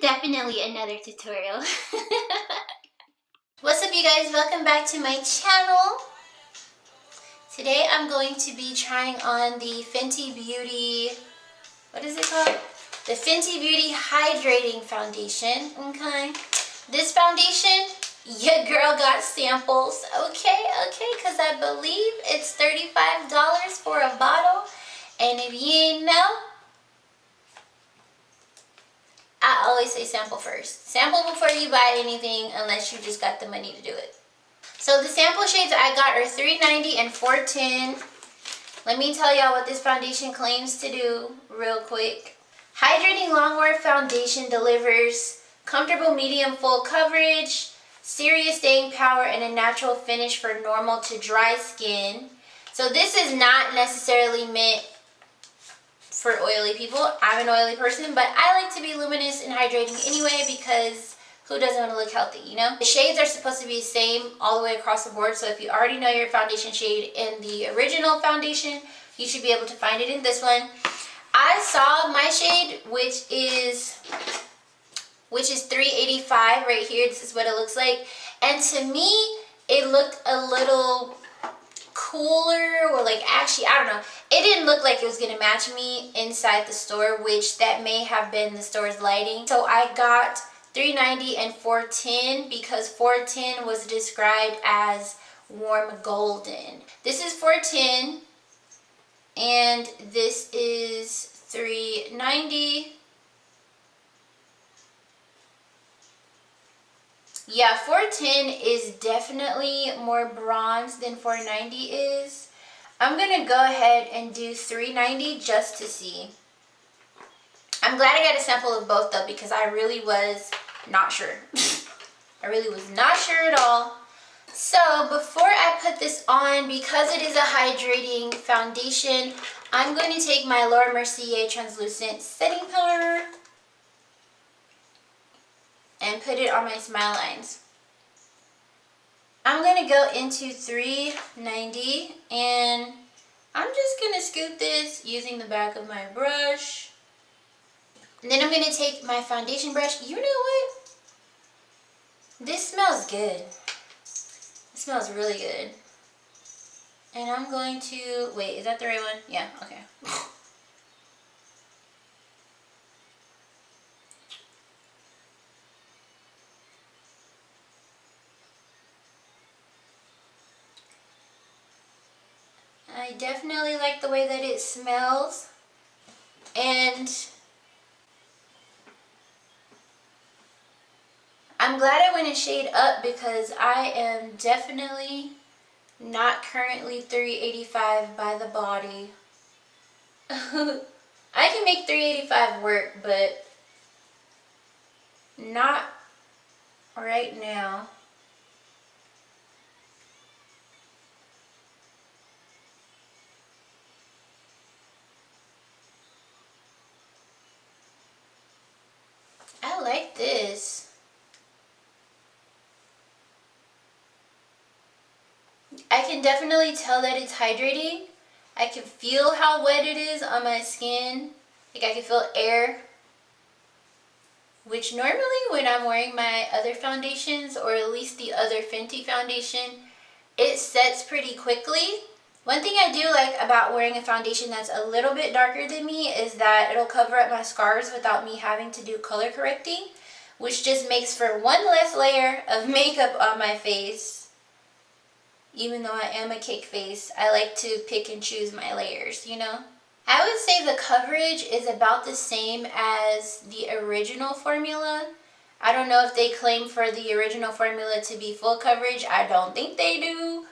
definitely another tutorial. What's up, you guys? Welcome back to my channel. Today I'm going to be trying on the Fenty Beauty, what is it called? The Fenty Beauty Hydrating Foundation, okay? This foundation, your girl got samples, okay, because I believe it's $35 for a bottle. And if you ain't know, I always say sample first. Sample before you buy anything unless you just got the money to do it. So the sample shades I got are 390 and 410. Let me tell y'all what this foundation claims to do real quick. Hydrating Longwear Foundation delivers comfortable medium full coverage, serious staying power, and a natural finish for normal to dry skin. So this is not necessarily meant for oily people. I'm an oily person, but I like to be luminous and hydrating anyway because who doesn't want to look healthy, you know? The shades are supposed to be the same all the way across the board, so if you already know your foundation shade in the original foundation, you should be able to find it in this one. I saw my shade, which is 385 right here. This is what it looks like. And to me, it looked a little cooler, or like, actually, I don't know. It didn't look like it was gonna match me inside the store, which that may have been the store's lighting. So I got 390 and 410 because 410 was described as warm golden. This is 410 and this is 390. Yeah, 410 is definitely more bronze than 490 is. I'm gonna go ahead and do 390 just to see. I'm glad I got a sample of both though, because I really was not sure. I really was not sure at all. So before I put this on, because it is a hydrating foundation, I'm going to take my Laura Mercier translucent setting powder and put it on my smile lines. I'm going to go into 390 and I'm just going to scoop this using the back of my brush. And then I'm going to take my foundation brush. You know what? This smells good. It smells really good. And I'm going to, wait, is that the right one? Yeah, okay. I definitely like the way that it smells, and I'm glad I went a shade up because I am definitely not currently 385 by the body. I can make 385 work, but not right now. I like this. I can definitely tell that it's hydrating. I can feel how wet it is on my skin. Like I can feel air. Which normally when I'm wearing my other foundations, or at least the other Fenty foundation, it sets pretty quickly. One thing I do like about wearing a foundation that's a little bit darker than me is that it'll cover up my scars without me having to do color correcting, which just makes for one less layer of makeup on my face. Even though I am a cake face, I like to pick and choose my layers, you know? I would say the coverage is about the same as the original formula. I don't know if they claim for the original formula to be full coverage. I don't think they do.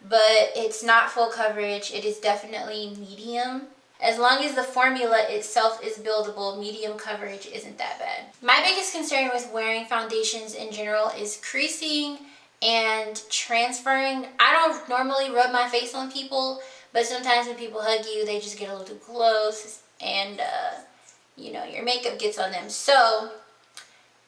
But it's not full coverage. It is definitely medium. As long as the formula itself is buildable, medium coverage isn't that bad. My biggest concern with wearing foundations in general is creasing and transferring. I don't normally rub my face on people, but sometimes when people hug you, they just get a little too close and, you know, your makeup gets on them. So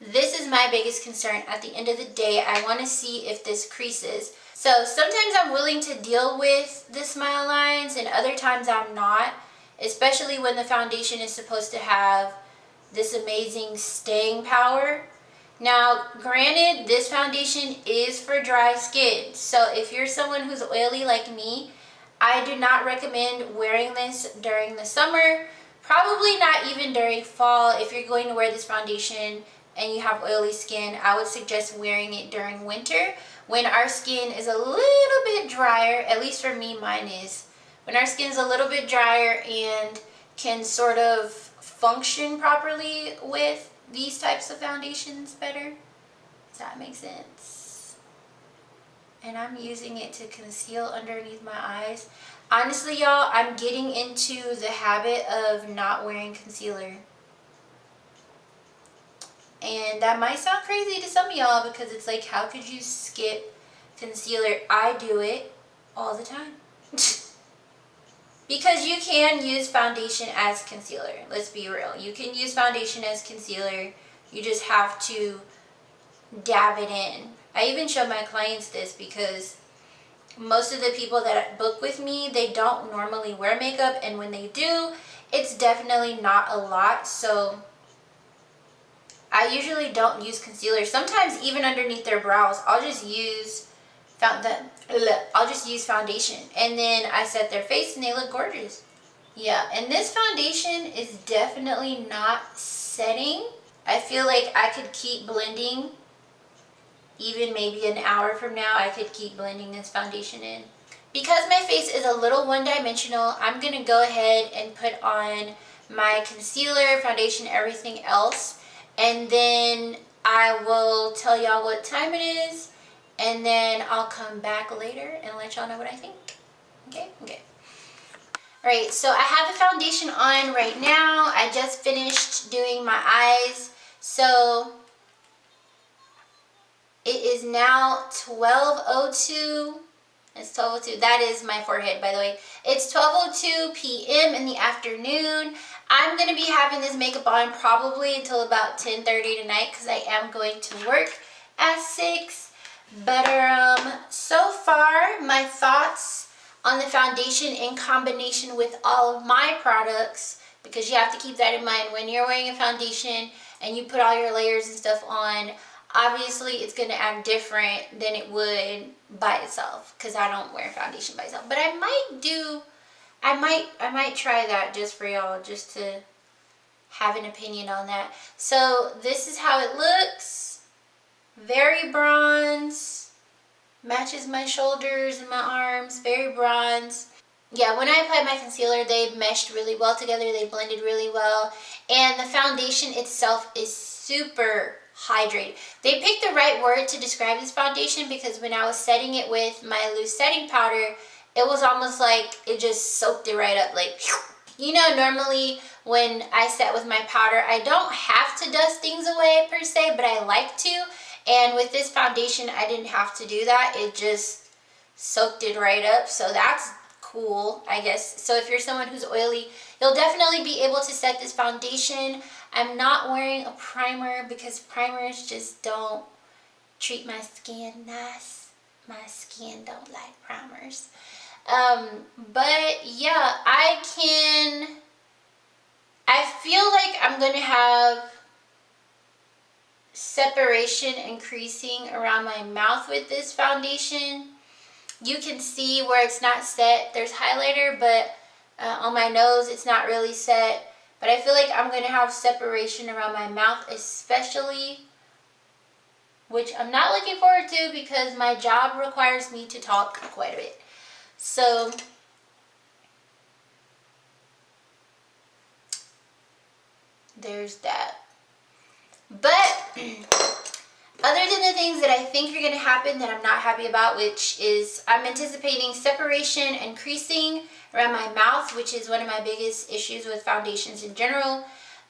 this is my biggest concern. At the end of the day, I want to see if this creases. So sometimes I'm willing to deal with the smile lines and other times I'm not, especially when the foundation is supposed to have this amazing staying power. Now, granted, this foundation is for dry skin. So if you're someone who's oily like me, I do not recommend wearing this during the summer. Probably not even during fall. If you're going to wear this foundation and you have oily skin, I would suggest wearing it during winter when our skin is a little bit drier. At least for me, mine is. When our skin is a little bit drier and can sort of function properly with these types of foundations better. Does that make sense? And I'm using it to conceal underneath my eyes. Honestly, y'all, I'm getting into the habit of not wearing concealer. And that might sound crazy to some of y'all because it's like, how could you skip concealer? I do it all the time. Because you can use foundation as concealer. Let's be real. You can use foundation as concealer. You just have to dab it in. I even show my clients this because most of the people that book with me, they don't normally wear makeup, and when they do, it's definitely not a lot. So I usually don't use concealer. Sometimes even underneath their brows, I'll just use foundation, and then I set their face and they look gorgeous. Yeah, and this foundation is definitely not setting. I feel like I could keep blending. Even maybe an hour from now, I could keep blending this foundation in. Because my face is a little one-dimensional, I'm going to go ahead and put on my concealer, foundation, everything else. And then I will tell y'all what time it is. And then I'll come back later and let y'all know what I think. Okay? Okay. Alright, so I have the foundation on right now. I just finished doing my eyes. So it is now 12:02. It's 12:02. That is my forehead, by the way. It's 12:02 p.m. in the afternoon. I'm going to be having this makeup on probably until about 10:30 tonight because I am going to work at 6. But so far, my thoughts on the foundation in combination with all of my products, because you have to keep that in mind when you're wearing a foundation and you put all your layers and stuff on. Obviously, it's going to act different than it would by itself because I don't wear foundation by itself. But I might try that just for y'all, just to have an opinion on that. So this is how it looks. Very bronze. Matches my shoulders and my arms. Very bronze. Yeah, when I applied my concealer, they meshed really well together. They blended really well. And the foundation itself is super hydrated. They picked the right word to describe this foundation because when I was setting it with my loose setting powder, it was almost like it just soaked it right up. Like, you know, normally when I set with my powder, I don't have to dust things away per se, but I like to. And with this foundation, I didn't have to do that. It just soaked it right up. So that's cool, I guess. So if you're someone who's oily, you'll definitely be able to set this foundation. I'm not wearing a primer because primers just don't treat my skin nice. My skin don't like primers. But yeah, I feel like I'm going to have separation and creasing around my mouth with this foundation. You can see where it's not set. There's highlighter, but on my nose it's not really set. But I feel like I'm going to have separation around my mouth especially, which I'm not looking forward to because my job requires me to talk quite a bit. So there's that. But other than the things that I think are going to happen that I'm not happy about, which is I'm anticipating separation and creasing around my mouth, which is one of my biggest issues with foundations in general.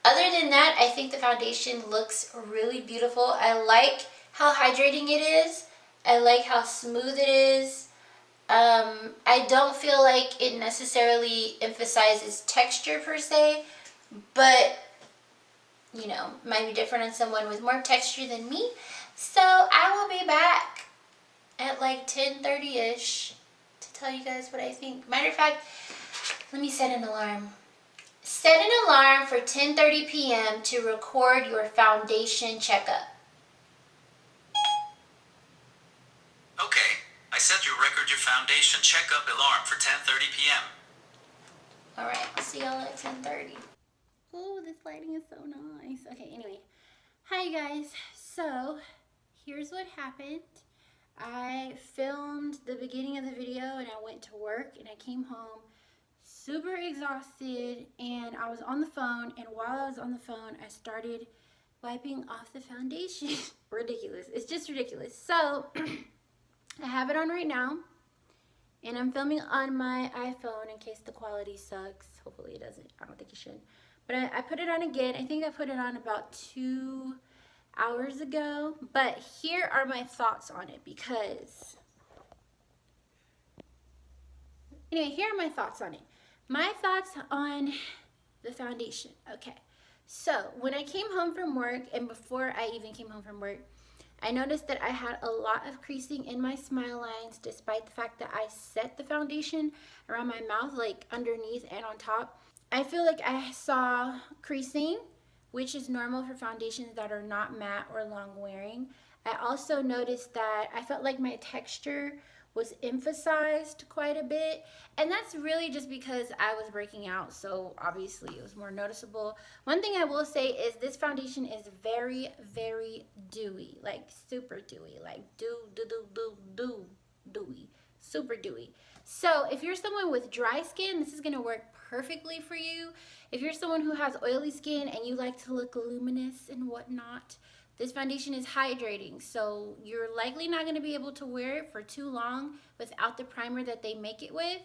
Other than that, I think the foundation looks really beautiful. I like how hydrating it is. I like how smooth it is. I don't feel like it necessarily emphasizes texture per se, but you know, might be different on someone with more texture than me. So I will be back at like 10:30ish to tell you guys what I think. Matter of fact, let me set an alarm. Set an alarm for 10:30 p.m. to record your foundation checkup. Okay, I set your record your foundation checkup alarm for 10:30 p.m. Alright, I'll see y'all at 10:30. Oh, this lighting is so nice. Okay, anyway. Hi guys. So, here's what happened. I filmed the beginning of the video and I went to work and I came home super exhausted and I was on the phone, and while I was on the phone I started wiping off the foundation. Ridiculous. It's just ridiculous. So, I have it on right now. And I'm filming on my iPhone in case the quality sucks. Hopefully it doesn't. I don't think it should. But I put it on again. I think I put it on about 2 hours ago. But here are my thoughts on it because... Anyway, here are my thoughts on it. My thoughts on the foundation. Okay. So, when I came home from work, and before I even came home from work, I noticed that I had a lot of creasing in my smile lines, despite the fact that I set the foundation around my mouth, like underneath and on top. I feel like I saw creasing, which is normal for foundations that are not matte or long wearing. I also noticed that I felt like my texture was emphasized quite a bit, and that's really just because I was breaking out, so obviously it was more noticeable. One thing I will say is this foundation is very, very dewy, like super dewy, like dewy, super dewy. So if you're someone with dry skin, this is gonna work perfectly for you. If you're someone who has oily skin and you like to look luminous and whatnot, this foundation is hydrating, so you're likely not going to be able to wear it for too long without the primer that they make it with,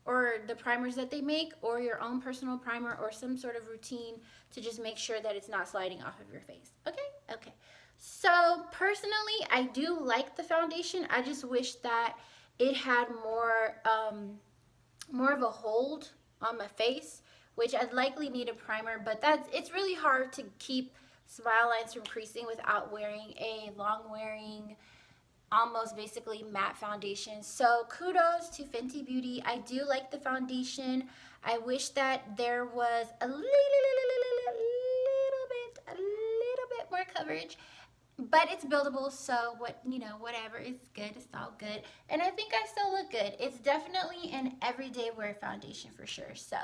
or the primers that they make, or your own personal primer, or some sort of routine to just make sure that it's not sliding off of your face. Okay? Okay. So, personally, I do like the foundation. I just wish that it had more of a hold on my face, which I'd likely need a primer, but it's really hard to keep smile lines from creasing without wearing a long-wearing, almost basically matte foundation. So kudos to Fenty Beauty. I do like the foundation. I wish that there was a little bit more coverage, but it's buildable, so whatever, it's good, it's all good. And I think I still look good. It's definitely an everyday wear foundation for sure. So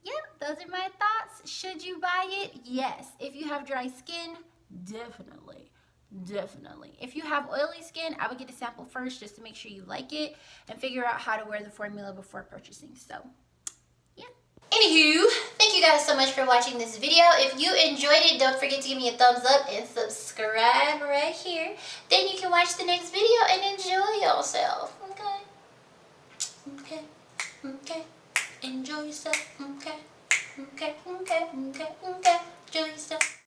yeah, those are my thoughts. Should you buy it? Yes. If you have dry skin, definitely. Definitely. If you have oily skin, I would get a sample first just to make sure you like it and figure out how to wear the formula before purchasing. So, yeah. Anywho, thank you guys so much for watching this video. If you enjoyed it, don't forget to give me a thumbs up and subscribe right here. Then you can watch the next video and enjoy yourself. Okay? Okay? Okay? Enjoy yourself, okay, okay, okay, okay, okay.